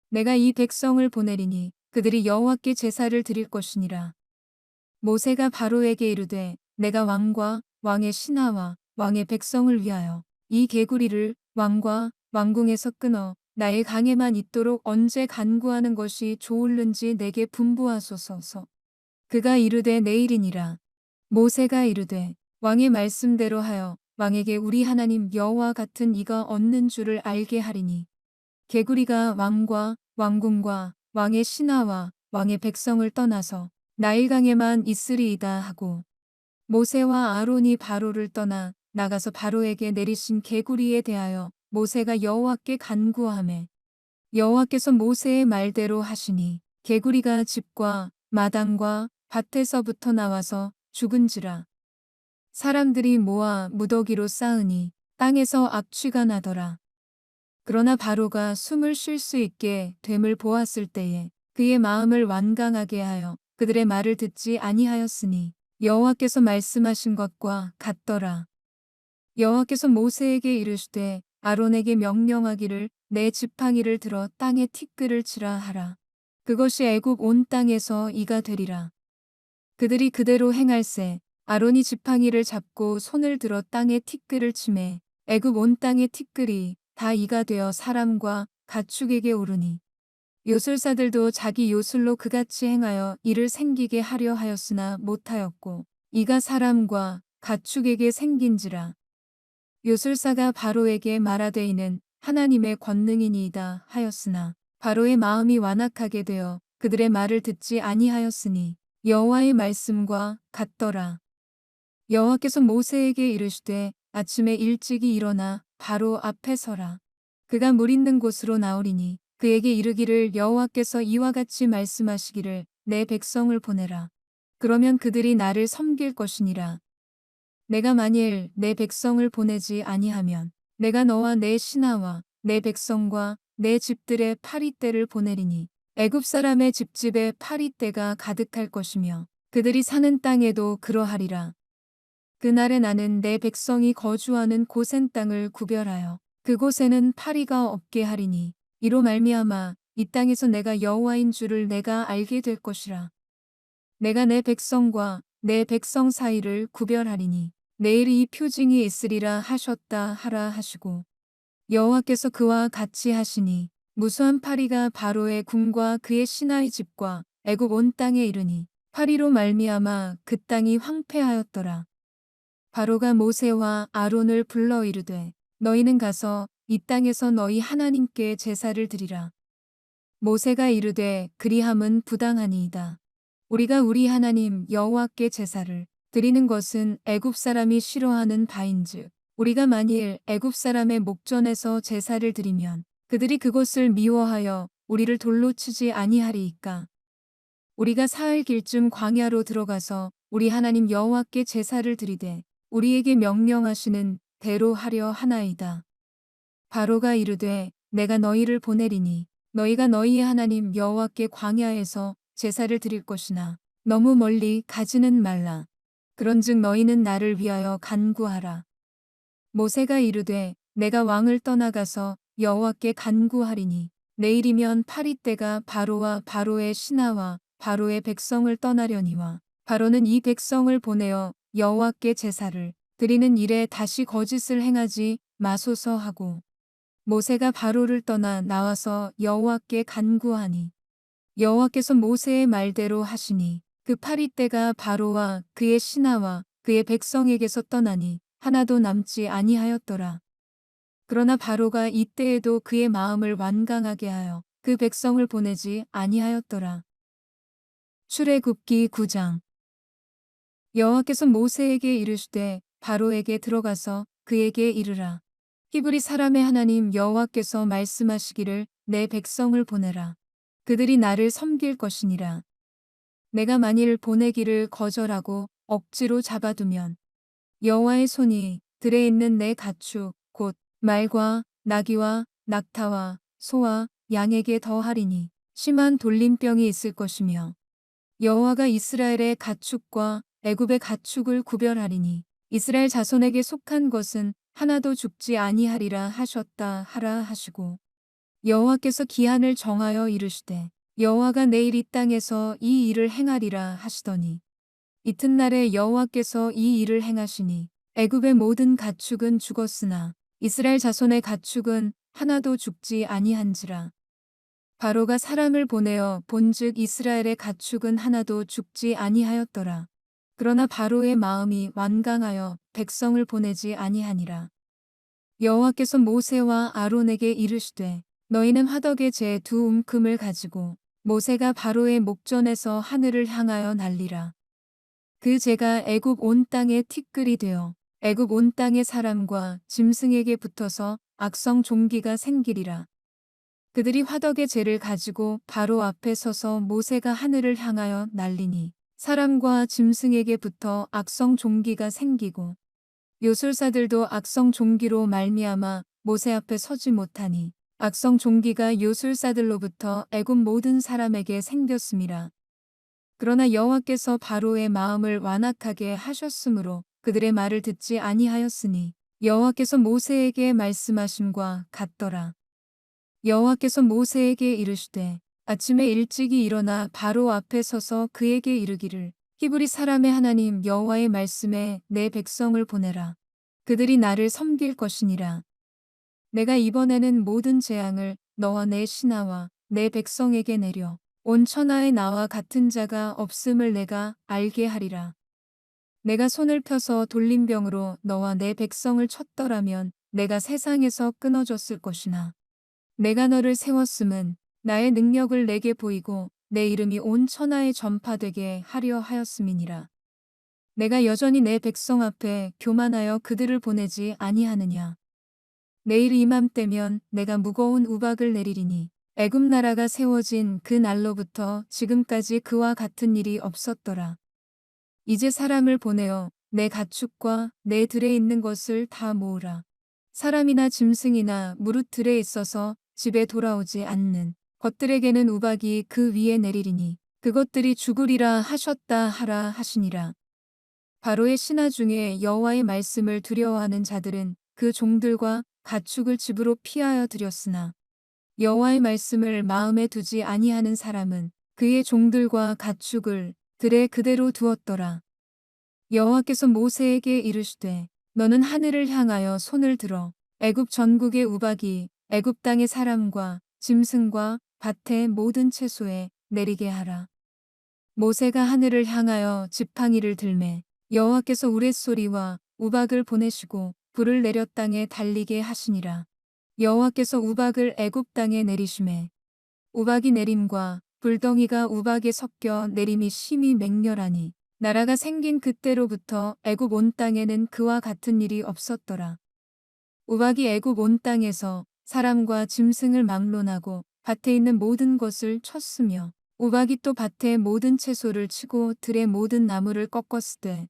내가 이 백성을 보내리니 그들이 여호와께 제사를 드릴 것이니라. 모세가 바로에게 이르되 내가 왕과 왕의 신하와 왕의 백성을 위하여 이 개구리를 왕과 왕궁에서 끊어 나의 강에만 있도록 언제 간구하는 것이 좋을는지 내게 분부하소서. 그가 이르되 내일이니라. 모세가 이르되 왕의 말씀대로 하여 왕에게 우리 하나님 여호와 같은 이가 없는 줄을 알게 하리니 개구리가 왕과 왕궁과 왕의 신하와 왕의 백성을 떠나서 나일강에만 있으리이다 하고, 모세와 아론이 바로를 떠나 나가서 바로에게 내리신 개구리에 대하여 모세가 여호와께 간구하매, 여호와께서 모세의 말대로 하시니 개구리가 집과 마당과 밭에서부터 나와서 죽은지라. 사람들이 모아 무더기로 쌓으니 땅에서 악취가 나더라. 그러나 바로가 숨을 쉴 수 있게 됨을 보았을 때에 그의 마음을 완강하게 하여 그들의 말을 듣지 아니하였으니 여호와께서 말씀하신 것과 같더라. 여호와께서 모세에게 이르시되 아론에게 명령하기를 내 지팡이를 들어 땅에 티끌을 치라 하라. 그것이 애굽 온 땅에서 이가 되리라. 그들이 그대로 행할세. 아론이 지팡이를 잡고 손을 들어 땅에 티끌을 치매 애굽 온 땅의 티끌이 다 이가 되어 사람과 가축에게 오르니, 요술사들도 자기 요술로 그같이 행하여 이를 생기게 하려 하였으나 못하였고 이가 사람과 가축에게 생긴지라. 요술사가 바로에게 말하되 이는 하나님의 권능이니이다 하였으나 바로의 마음이 완악하게 되어 그들의 말을 듣지 아니하였으니 여호와의 말씀과 같더라. 여호와께서 모세에게 이르시되 아침에 일찍이 일어나 바로 앞에 서라. 그가 물 있는 곳으로 나오리니 그에게 이르기를 여호와께서 이와 같이 말씀하시기를 내 백성을 보내라. 그러면 그들이 나를 섬길 것이니라. 내가 만일 내 백성을 보내지 아니하면 내가 너와 내 신하와 내 백성과 내 집들의 파리떼를 보내리니 애굽 사람의 집집에 파리떼가 가득할 것이며 그들이 사는 땅에도 그러하리라. 그날에 나는 내 백성이 거주하는 고센 땅을 구별하여 그곳에는 파리가 없게 하리니 이로 말미암아 이 땅에서 내가 여호와인 줄을 내가 알게 될 것이라. 내가 내 백성과 내 백성 사이를 구별하리니 내일 이 표징이 있으리라 하셨다 하라 하시고, 여호와께서 그와 같이 하시니 무수한 파리가 바로의 궁과 그의 신하의 집과 애굽 온 땅에 이르니 파리로 말미암아 그 땅이 황폐하였더라. 바로가 모세와 아론을 불러 이르되 너희는 가서 이 땅에서 너희 하나님께 제사를 드리라. 모세가 이르되 그리함은 부당하니이다. 우리가 우리 하나님 여호와께 제사를 드리는 것은 애굽 사람이 싫어하는 바인즉 우리가 만일 애굽 사람의 목전에서 제사를 드리면 그들이 그것을 미워하여 우리를 돌로 치지 아니하리이까. 우리가 사흘 길쯤 광야로 들어가서 우리 하나님 여호와께 제사를 드리되 우리에게 명령하시는 대로 하려 하나이다. 바로가 이르되 내가 너희를 보내리니 너희가 너희 하나님 여호와께 광야에서 제사를 드릴 것이나 너무 멀리 가지는 말라. 그런즉 너희는 나를 위하여 간구하라. 모세가 이르되 내가 왕을 떠나가서 여호와께 간구하리니 내일이면 파리떼가 바로와 바로의 신하와 바로의 백성을 떠나려니와 바로는 이 백성을 보내어 여호와께 제사를 드리는 일에 다시 거짓을 행하지 마소서 하고, 모세가 바로를 떠나 나와서 여호와께 간구하니 여호와께서 모세의 말대로 하시니 그 파리떼가 바로와 그의 신하와 그의 백성에게서 떠나니 하나도 남지 아니하였더라. 그러나 바로가 이때에도 그의 마음을 완강하게 하여 그 백성을 보내지 아니하였더라. 출애굽기 9장. 여호와께서 모세에게 이르시되 바로에게 들어가서 그에게 이르라. 히브리 사람의 하나님 여호와께서 말씀하시기를 내 백성을 보내라. 그들이 나를 섬길 것이니라. 내가 만일 보내기를 거절하고 억지로 잡아두면 여호와의 손이 들에 있는 내 가축 곧 말과 나귀와 낙타와 소와 양에게 더하리니 심한 돌림병이 있을 것이며, 여호와가 이스라엘의 가축과 애굽의 가축을 구별하리니 이스라엘 자손에게 속한 것은 하나도 죽지 아니하리라 하셨다 하라 하시고, 여호와께서 기한을 정하여 이르시되 여호와가 내일 이 땅에서 이 일을 행하리라 하시더니 이튿날에 여호와께서 이 일을 행하시니 애굽의 모든 가축은 죽었으나 이스라엘 자손의 가축은 하나도 죽지 아니한지라. 바로가 사람을 보내어 본즉 이스라엘의 가축은 하나도 죽지 아니하였더라. 그러나 바로의 마음이 완강하여 백성을 보내지 아니하니라. 여호와께서 모세와 아론에게 이르시되 너희는 화덕의 재 두 움큼을 가지고 모세가 바로의 목전에서 하늘을 향하여 날리라. 그 재가 애굽 온 땅에 티끌이 되어 애굽 온 땅의 사람과 짐승에게 붙어서 악성 종기가 생기리라. 그들이 화덕의 재를 가지고 바로 앞에 서서 모세가 하늘을 향하여 날리니 사람과 짐승에게 붙어 악성 종기가 생기고 요술사들도 악성 종기로 말미암아 모세 앞에 서지 못하니 악성 종기가 요술사들로부터 애굽 모든 사람에게 생겼음이라. 그러나 여호와께서 바로의 마음을 완악하게 하셨으므로 그들의 말을 듣지 아니하였으니 여호와께서 모세에게 말씀하심과 같더라. 여호와께서 모세에게 이르시되 아침에 일찍이 일어나 바로 앞에 서서 그에게 이르기를 히브리 사람의 하나님 여호와의 말씀에 내 백성을 보내라. 그들이 나를 섬길 것이니라. 내가 이번에는 모든 재앙을 너와 내 신하와 내 백성에게 내려 온 천하에 나와 같은 자가 없음을 내가 알게 하리라. 내가 손을 펴서 돌림병으로 너와 내 백성을 쳤더라면 내가 세상에서 끊어졌을 것이나 내가 너를 세웠음은 나의 능력을 내게 보이고 내 이름이 온 천하에 전파되게 하려 하였음이니라. 내가 여전히 내 백성 앞에 교만하여 그들을 보내지 아니하느냐. 내일 이맘때면 내가 무거운 우박을 내리리니 애굽 나라가 세워진 그 날로부터 지금까지 그와 같은 일이 없었더라. 이제 사람을 보내어 내 가축과 내 들에 있는 것을 다 모으라. 사람이나 짐승이나 무릇 들에 있어서 집에 돌아오지 않는 것들에게는 우박이 그 위에 내리리니 그것들이 죽으리라 하셨다 하라 하시니라. 바로의 신하 중에 여호와의 말씀을 두려워하는 자들은 그 종들과 가축을 집으로 피하여 들였으나 여호와의 말씀을 마음에 두지 아니하는 사람은 그의 종들과 가축을 들에 그대로 두었더라. 여호와께서 모세에게 이르시되 너는 하늘을 향하여 손을 들어 애굽 전국의 우박이 애굽 땅의 사람과 짐승과 밭의 모든 채소에 내리게 하라. 모세가 하늘을 향하여 지팡이를 들매 여호와께서 우레소리와 우박을 보내시고 불을 내려 땅에 달리게 하시니라. 여호와께서 우박을 애굽 땅에 내리심에 우박이 내림과 불덩이가 우박에 섞여 내림이 심히 맹렬하니 나라가 생긴 그때로부터 애굽 온 땅에는 그와 같은 일이 없었더라. 우박이 애굽 온 땅에서 사람과 짐승을 막론하고 밭에 있는 모든 것을 쳤으며 우박이 또 밭의 모든 채소를 치고 들의 모든 나무를 꺾었으되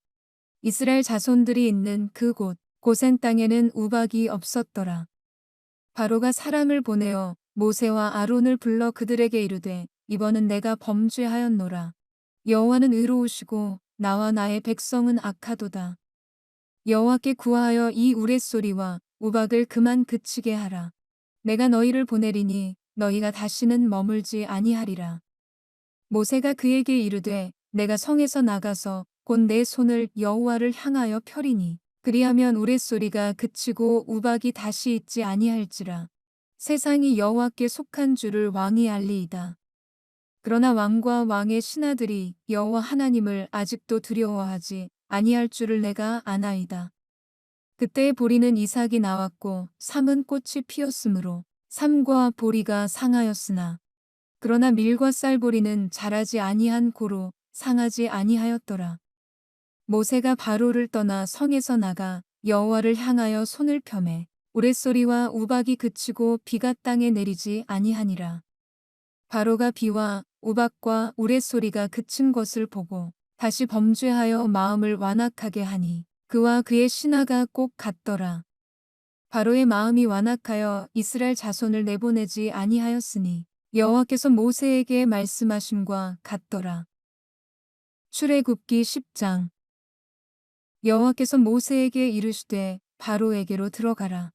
이스라엘 자손들이 있는 그곳 고센 땅에는 우박이 없었더라. 바로가 사람을 보내어 모세와 아론을 불러 그들에게 이르되 이번은 내가 범죄하였노라. 여호와는 의로우시고 나와 나의 백성은 악하도다. 여호와께 구하여 이 우레소리와 우박을 그만 그치게 하라. 내가 너희를 보내리니 너희가 다시는 머물지 아니하리라. 모세가 그에게 이르되 내가 성에서 나가서 곧 내 손을 여호와를 향하여 펴리니 그리하면 우레소리가 그치고 우박이 다시 있지 아니할지라. 세상이 여호와께 속한 줄을 왕이 알리이다. 그러나 왕과 왕의 신하들이 여호와 하나님을 아직도 두려워하지 아니할 줄을 내가 아나이다. 그때에 보리는 이삭이 나왔고 삼은 꽃이 피었으므로 삼과 보리가 상하였으나 그러나 밀과 쌀보리는 자라지 아니한 고로 상하지 아니하였더라. 모세가 바로를 떠나 성에서 나가 여호와를 향하여 손을 펴매 우레소리와 우박이 그치고 비가 땅에 내리지 아니하니라. 바로가 비와 우박과 우레소리가 그친 것을 보고 다시 범죄하여 마음을 완악하게 하니 그와 그의 신하가 꼭 같더라. 바로의 마음이 완악하여 이스라엘 자손을 내보내지 아니하였으니 여호와께서 모세에게 말씀하심과 같더라. 출애굽기 10장. 여호와께서 모세에게 이르시되 바로에게로 들어가라.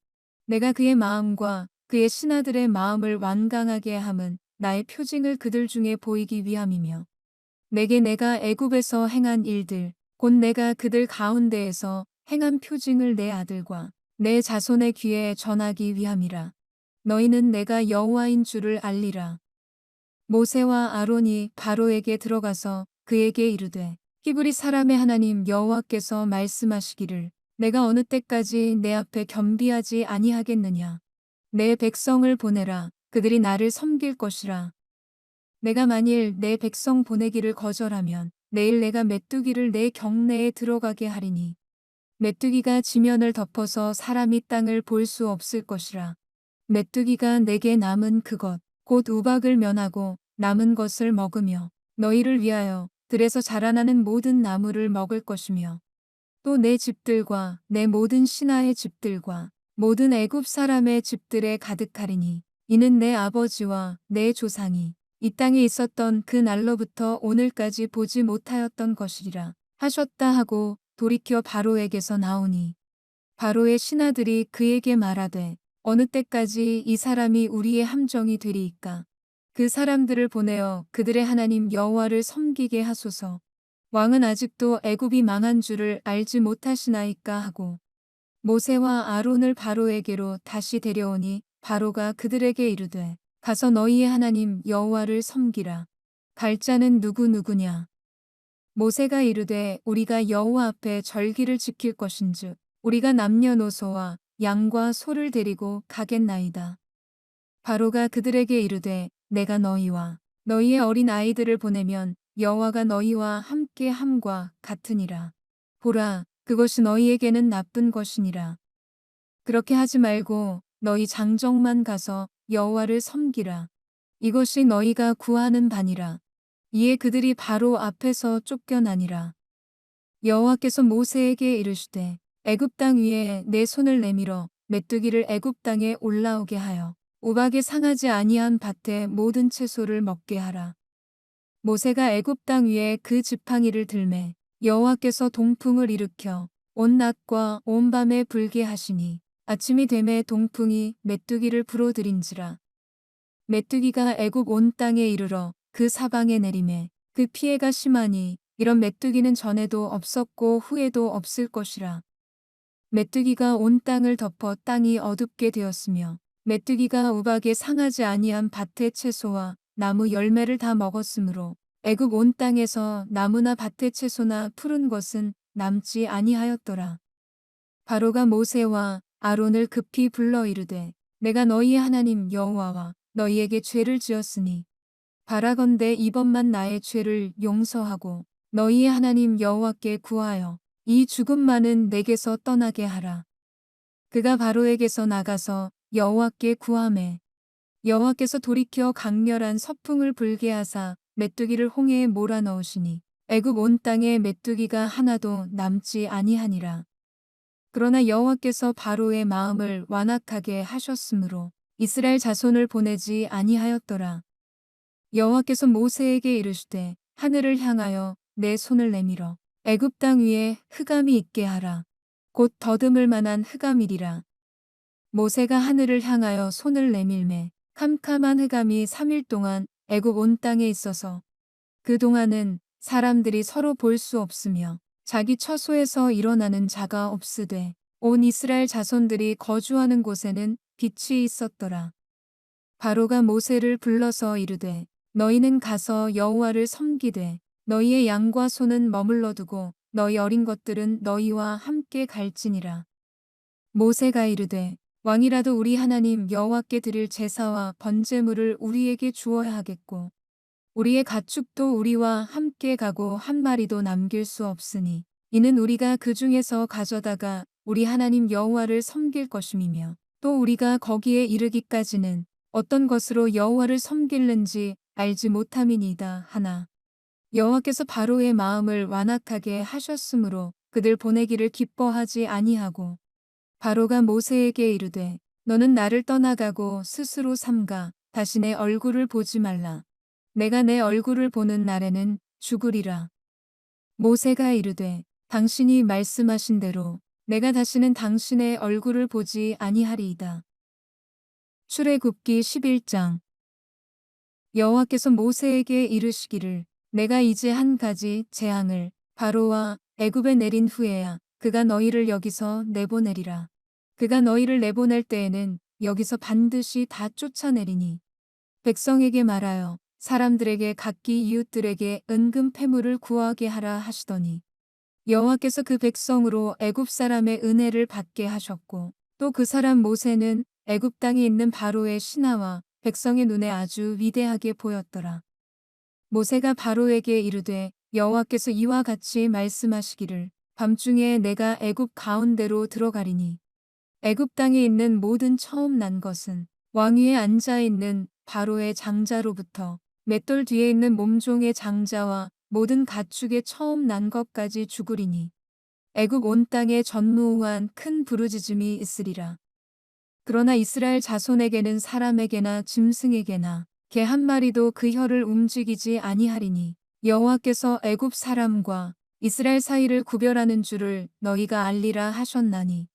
내가 그의 마음과 그의 신하들의 마음을 완강하게 함은 나의 표징을 그들 중에 보이기 위함이며 내게 내가 애굽에서 행한 일들 곧 내가 그들 가운데에서 행한 표징을 내 아들과 내 자손의 귀에 전하기 위함이라. 너희는 내가 여호와인 줄을 알리라. 모세와 아론이 바로에게 들어가서 그에게 이르되 히브리 사람의 하나님 여호와께서 말씀하시기를 내가 어느 때까지 내 앞에 겸비하지 아니하겠느냐. 내 백성을 보내라. 그들이 나를 섬길 것이라. 내가 만일 내 백성 보내기를 거절하면 내일 내가 메뚜기를 내 경내에 들어가게 하리니 메뚜기가 지면을 덮어서 사람이 땅을 볼 수 없을 것이라. 메뚜기가 내게 남은 그것 곧 우박을 면하고 남은 것을 먹으며 너희를 위하여 들에서 자라나는 모든 나무를 먹을 것이며 또 내 집들과 내 모든 신하의 집들과 모든 애굽 사람의 집들에 가득하리니 이는 내 아버지와 내 조상이 이 땅에 있었던 그 날로부터 오늘까지 보지 못하였던 것이리라 하셨다 하고 돌이켜 바로에게서 나오니 바로의 신하들이 그에게 말하되 어느 때까지 이 사람이 우리의 함정이 되리이까. 그 사람들을 보내어 그들의 하나님 여호와를 섬기게 하소서. 왕은 아직도 애굽이 망한 줄을 알지 못하시나이까 하고 모세와 아론을 바로에게로 다시 데려오니 바로가 그들에게 이르되 가서 너희의 하나님 여호와를 섬기라. 갈 자는 누구누구냐. 모세가 이르되 우리가 여호와 앞에 절기를 지킬 것인즉 우리가 남녀노소와 양과 소를 데리고 가겠나이다. 바로가 그들에게 이르되 내가 너희와 너희의 어린 아이들을 보내면 여호와가 너희와 함께 함과 같으니라. 보라, 그것이 너희에게는 나쁜 것이니라. 그렇게 하지 말고 너희 장정만 가서 여호와를 섬기라. 이것이 너희가 구하는 바니라. 이에 그들이 바로 앞에서 쫓겨나니라. 여호와께서 모세에게 이르시되 애굽 땅 위에 내 손을 내밀어 메뚜기를 애굽 땅에 올라오게 하여 우박에 상하지 아니한 밭의 모든 채소를 먹게 하라. 모세가 애굽 땅 위에 그 지팡이를 들매 여호와께서 동풍을 일으켜 온 낮과 온 밤에 불게 하시니 아침이 되매 동풍이 메뚜기를 불어들인지라. 메뚜기가 애굽 온 땅에 이르러 그 사방에 내리매 그 피해가 심하니 이런 메뚜기는 전에도 없었고 후에도 없을 것이라. 메뚜기가 온 땅을 덮어 땅이 어둡게 되었으며 메뚜기가 우박에 상하지 아니한 밭의 채소와 나무 열매를 다 먹었으므로 애굽 온 땅에서 나무나 밭의 채소나 푸른 것은 남지 아니하였더라. 바로가 모세와 아론을 급히 불러 이르되 내가 너희의 하나님 여호와와 너희에게 죄를 지었으니 바라건대 이번만 나의 죄를 용서하고 너희의 하나님 여호와께 구하여 이 죽음만은 내게서 떠나게 하라. 그가 바로에게서 나가서 여호와께 구하매 여호와께서 돌이켜 강렬한 서풍을 불게 하사 메뚜기를 홍해에 몰아넣으시니 애굽 온 땅에 메뚜기가 하나도 남지 아니하니라. 그러나 여호와께서 바로의 마음을 완악하게 하셨으므로 이스라엘 자손을 보내지 아니하였더라. 여호와께서 모세에게 이르시되 하늘을 향하여 내 손을 내밀어 애굽 땅 위에 흑암이 있게 하라. 곧 더듬을 만한 흑암이리라. 모세가 하늘을 향하여 손을 내밀매 캄캄한 흑암이 3일 동안 애굽 온 땅에 있어서 그동안은 사람들이 서로 볼 수 없으며 자기 처소에서 일어나는 자가 없으되 온 이스라엘 자손들이 거주하는 곳에는 빛이 있었더라. 바로가 모세를 불러서 이르되 너희는 가서 여호와를 섬기되 너희의 양과 소는 머물러 두고 너희 어린 것들은 너희와 함께 갈지니라. 모세가 이르되 왕이라도 우리 하나님 여호와께 드릴 제사와 번제물을 우리에게 주어야 하겠고 우리의 가축도 우리와 함께 가고 한 마리도 남길 수 없으니 이는 우리가 그 중에서 가져다가 우리 하나님 여호와를 섬길 것임이며 또 우리가 거기에 이르기까지는 어떤 것으로 여호와를 섬길는지 알지 못함이니이다 하나 여호와께서 바로의 마음을 완악하게 하셨으므로 그들 보내기를 기뻐하지 아니하고 바로가 모세에게 이르되 너는 나를 떠나가고 스스로 삼가 다시 내 얼굴을 보지 말라. 내가 내 얼굴을 보는 날에는 죽으리라. 모세가 이르되 당신이 말씀하신 대로 내가 다시는 당신의 얼굴을 보지 아니하리이다. 출애굽기 11장. 여호와께서 모세에게 이르시기를 내가 이제 한 가지 재앙을 바로와 애굽에 내린 후에야 그가 너희를 여기서 내보내리라. 그가 너희를 내보낼 때에는 여기서 반드시 다 쫓아내리니 백성에게 말하여 사람들에게 각기 이웃들에게 은금 패물을 구하게 하라 하시더니 여호와께서 그 백성으로 애굽 사람의 은혜를 받게 하셨고 또 그 사람 모세는 애굽 땅에 있는 바로의 신하와 백성의 눈에 아주 위대하게 보였더라. 모세가 바로에게 이르되 여호와께서 이와 같이 말씀하시기를 밤중에 내가 애굽 가운데로 들어가리니 애굽 땅에 있는 모든 처음 난 것은 왕 위에 앉아 있는 바로의 장자로부터 맷돌 뒤에 있는 몸종의 장자와 모든 가축의 처음 난 것까지 죽으리니 애굽 온 땅에 전무후한 큰 부르짖음이 있으리라. 그러나 이스라엘 자손에게는 사람에게나 짐승에게나 개 한 마리도 그 혀를 움직이지 아니하리니 여호와께서 애굽 사람과 이스라엘 사이를 구별하는 줄을 너희가 알리라 하셨나니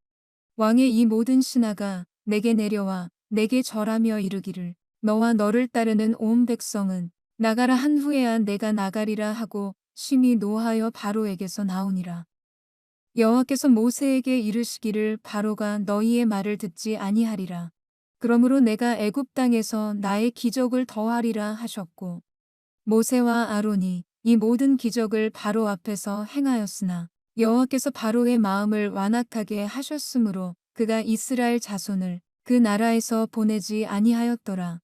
왕의 이 모든 신하가 내게 내려와 내게 절하며 이르기를 너와 너를 따르는 온 백성은 나가라 한 후에야 내가 나가리라 하고 심히 노하여 바로에게서 나오니라. 여호와께서 모세에게 이르시기를 바로가 너희의 말을 듣지 아니하리라. 그러므로 내가 애굽 땅에서 나의 기적을 더하리라 하셨고 모세와 아론이 이 모든 기적을 바로 앞에서 행하였으나 여호와께서 바로의 마음을 완악하게 하셨으므로 그가 이스라엘 자손을 그 나라에서 보내지 아니하였더라.